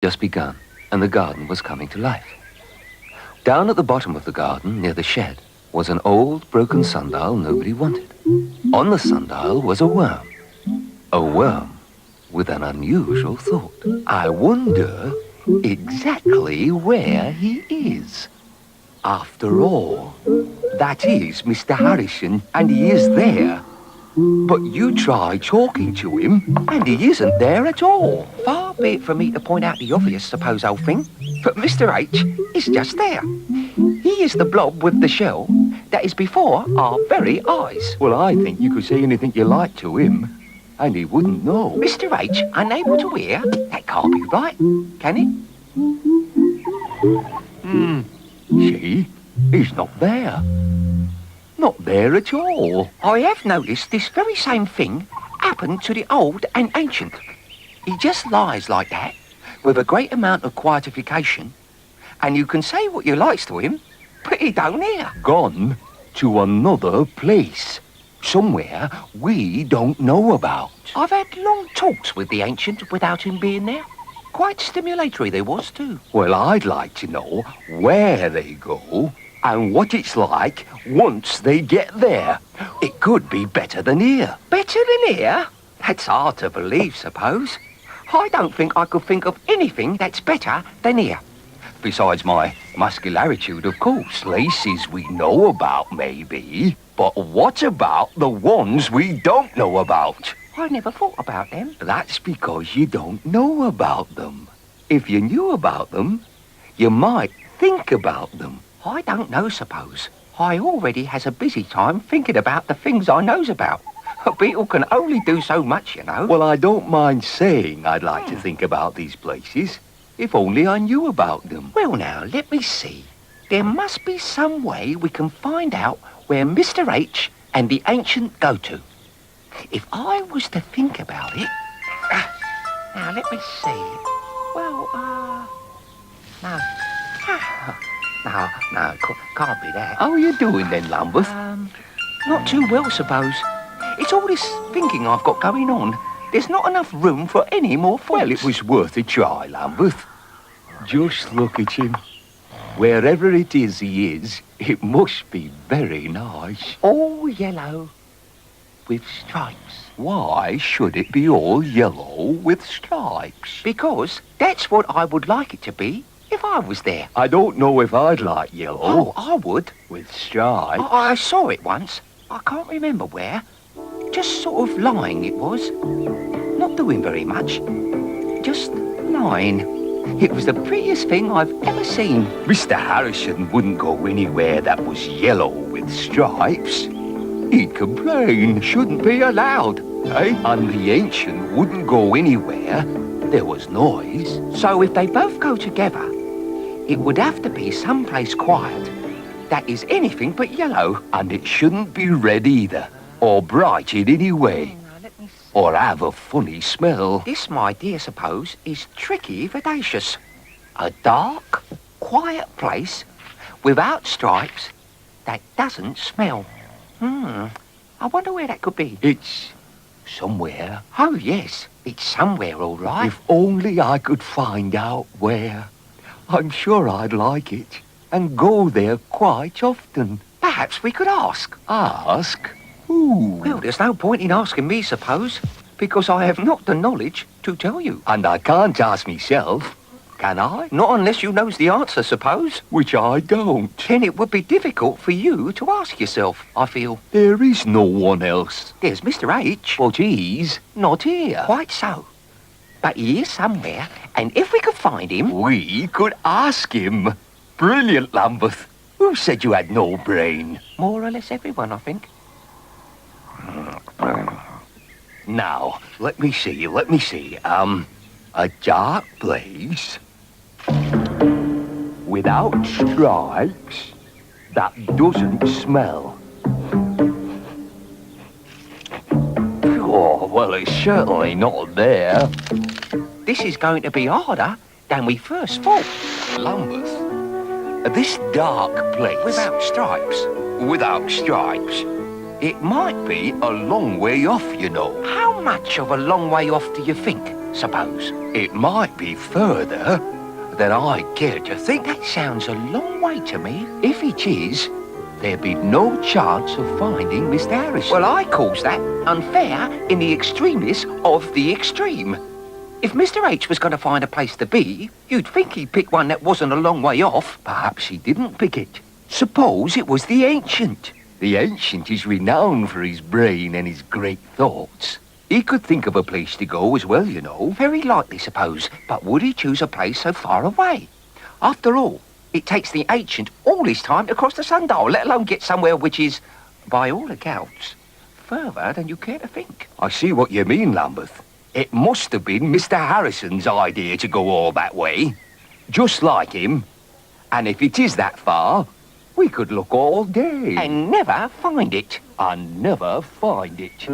just begun, and the garden was coming to life. Down at the bottom of the garden, near the shed, was an old, broken sundial nobody wanted. On the sundial was a worm. A worm with an unusual thought. I wonder exactly where he is. After all, that is Mr. Harrison, and he is there. But you try talking to him, and he isn't there at all. Far be it from me to point out the obvious, suppose, old thing, but Mr. H is just there. He is the blob with the shell that is before our very eyes. Well, I think you could say anything you like to him, and he wouldn't know. Mr. H, unable to hear? That can't be right, can it? See? He's not there. Not there at all. I have noticed this very same thing happened to the old and ancient. He just lies like that, with a great amount of quietification, and you can say what you likes to him, but he don't hear. Gone to another place. Somewhere we don't know about. I've had long talks with the ancient without him being there. Quite stimulatory they was, too. Well, I'd like to know where they go and what it's like once they get there. It could be better than here. Better than here? That's hard to believe, suppose. I don't think I could think of anything that's better than here. Besides my muscularity, of course. Places we know about, maybe. But what about the ones we don't know about? I never thought about them. That's because you don't know about them. If you knew about them, you might think about them. I don't know, suppose. I already has a busy time thinking about the things I knows about. A beetle can only do so much, you know. Well, I don't mind saying I'd like to think about these places, if only I knew about them. Well, now, let me see. There must be some way we can find out where Mr. H and the ancient go to. If I was to think about it... now, let me see. Well, no. No, can't be that. How are you doing then, Lambeth? Not too well, suppose. It's all this thinking I've got going on. There's not enough room for any more thoughts. Well, it was worth a try, Lambeth. Just look at him. Wherever it is he is, it must be very nice. All yellow with stripes. Why should it be all yellow with stripes? Because that's what I would like it to be if I was there. I don't know if I'd like yellow. Oh, I would. With stripes? I saw it once. I can't remember where. Just sort of lying it was. Not doing very much. Just lying. It was the prettiest thing I've ever seen. Mr. Harrison wouldn't go anywhere that was yellow with stripes. He'd complain. Shouldn't be allowed, eh? And the ancient wouldn't go anywhere there was noise. So if they both go together, it would have to be someplace quiet that is anything but yellow. And it shouldn't be red either, or bright in any way, or have a funny smell. This, my dear, suppose, is tricky vivacious. A dark, quiet place without stripes that doesn't smell. I wonder where that could be. It's somewhere. Oh, yes, it's somewhere, all right. If only I could find out where. I'm sure I'd like it, and go there quite often. Perhaps we could ask. Ask? Who? Well, there's no point in asking me, suppose, because I have not the knowledge to tell you. And I can't ask myself, can I? Not unless you knows the answer, suppose. Which I don't. Then it would be difficult for you to ask yourself, I feel. There is no one else. There's Mr. H. But he's not here. Quite so. But he is somewhere, and if we could find him... We could ask him. Brilliant, Lambeth. Who said you had no brain? More or less everyone, I think. Now, let me see. A dark place without stripes that doesn't smell. Oh, well, it's certainly not there. This is going to be harder than we first thought. Lambeth, this dark place... Without stripes. Without stripes. It might be a long way off, you know. How much of a long way off do you think? suppose? It might be further than I care to think. That sounds a long way to me. If it is, there'd be no chance of finding Mr. Harrison. Well, I calls that unfair in the extremis of the extreme. If Mr. H was going to find a place to be, you'd think he'd pick one that wasn't a long way off. Perhaps he didn't pick it. Suppose it was the Ancient. The Ancient is renowned for his brain and his great thoughts. He could think of a place to go as well, you know. Very likely, suppose. But would he choose a place so far away? After all, it takes the Ancient all his time to cross the sundial, let alone get somewhere which is, by all accounts, further than you care to think. I see what you mean, Lambeth. It must have been Mr. Harrison's idea to go all that way. Just like him. And if it is that far, we could look all day. And never find it. And never find it.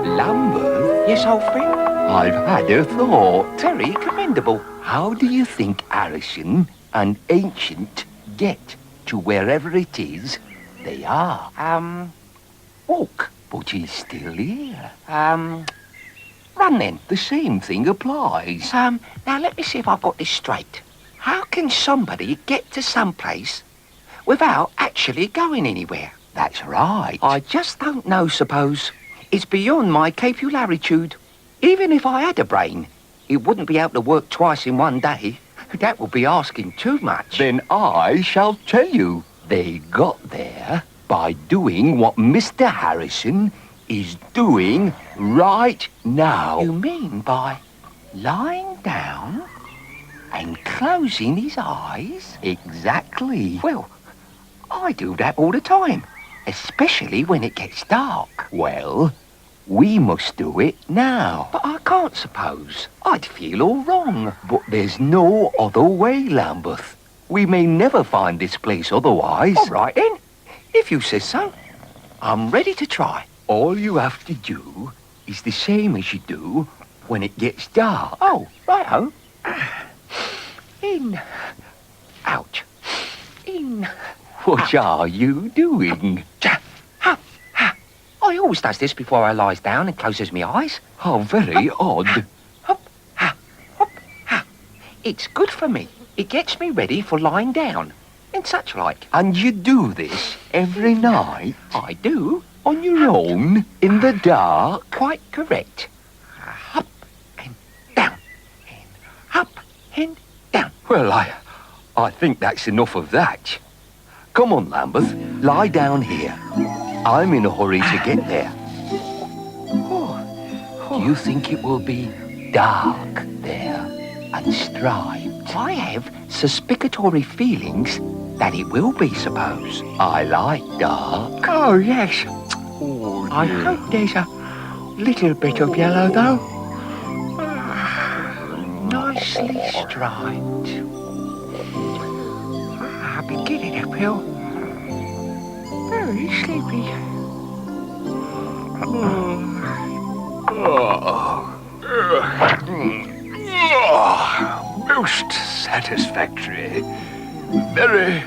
Lambeth? Yes, old friend? I've had a thought. Very commendable. How do you think Harrison and Ancient get to wherever it is they are? Walk. But he's still here. Run then. The same thing applies. Now let me see if I've got this straight. How can somebody get to some place without actually going anywhere? That's right. I just don't know, suppose. It's beyond my capularitude. Even if I had a brain, it wouldn't be able to work twice in one day. That would be asking too much. Then I shall tell you. They got there by doing what Mr. Harrison is doing right now. You mean by lying down and closing his eyes? Exactly. Well, I do that all the time, especially when it gets dark. Well, we must do it now. But I can't, suppose. I'd feel all wrong. But there's no other way, Lambeth. We may never find this place otherwise. All right, then. If you say so, I'm ready to try. All you have to do is the same as you do when it gets dark. Oh, righto. In. Out. In. What are you doing? Ha. I always does this before I lies down and closes my eyes. How very odd. Hop, ha, hop, ha. It's good for me. It gets me ready for lying down and such like. And you do this every night? I do. On your own? In the dark? Quite correct. Up and down. And up and down. Well, I think that's enough of that. Come on, Lambeth. Lie down here. I'm in a hurry to get there. Do you think it will be dark there and striped? I have suspicatory feelings that it will be, suppose. I like dark. Oh, yes. Oh, I hope there's a little bit of yellow, though. Nicely striped. I'll be getting uphill. Very sleepy. Most satisfactory. Very,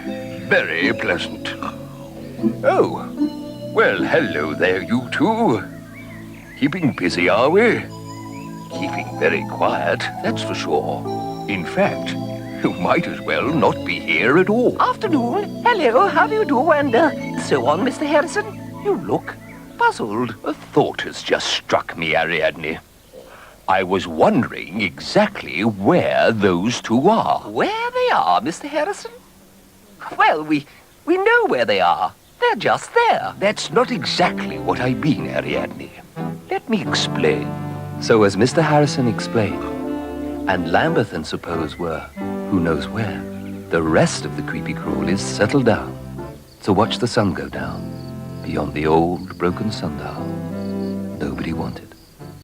very pleasant. Oh, well, hello there, you two. Keeping busy, are we? Keeping very quiet, that's for sure. In fact, you might as well not be here at all. Afternoon. Hello, how do you do? And so on, Mr. Harrison. You look puzzled. A thought has just struck me, Ariadne. I was wondering exactly where those two are. Where they are, Mr. Harrison? Well, we know where they are. They're just there. That's not exactly what I mean, Ariadne. Let me explain. So as Mr. Harrison explained, and Lambeth and Suppose were, who knows where, the rest of the creepy crawlies settled down to watch the sun go down beyond the old broken sundial nobody wanted.